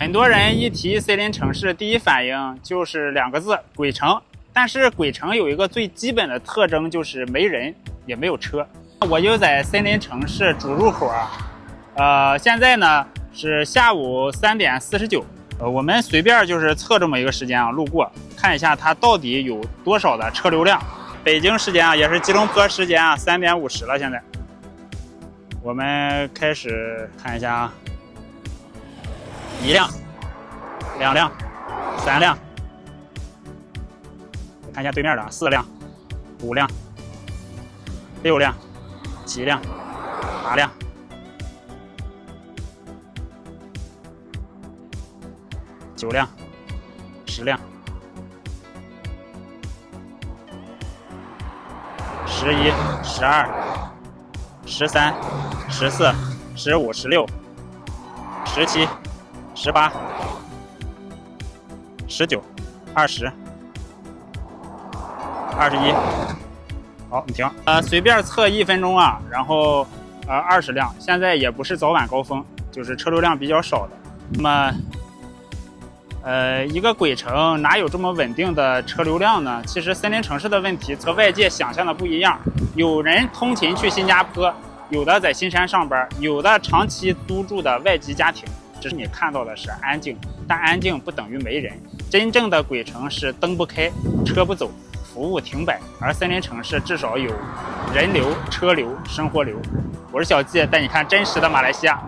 很多人一提森林城市，第一反应就是2个字：鬼城。但是鬼城有一个最基本的特征，就是没人也没有车。我就在森林城市主入口现在呢是下午3点49。我们随便就是测这么一个时间路过看一下它到底有多少的车流量。北京时间也是吉隆坡时间3点50了。现在我们开始看一下1辆、2辆、3辆，看一下对面的4辆、5辆、6辆、7辆、8辆、9辆、10辆、11、12、13、14、15、16、17、18、19、20、21。好，你停。随便测1分钟然后20辆。现在也不是早晚高峰，就是车流量比较少的。那么一个鬼城哪有这么稳定的车流量呢？其实森林城市的问题和外界想象的不一样。有人通勤去新加坡，有的在新山上班，有的长期租住的外籍家庭。只是你看到的是安静，但安静不等于没人。真正的鬼城是灯不开，车不走，服务停摆，而森林城市至少有人流、车流、生活流。我是小季，带你看真实的马来西亚。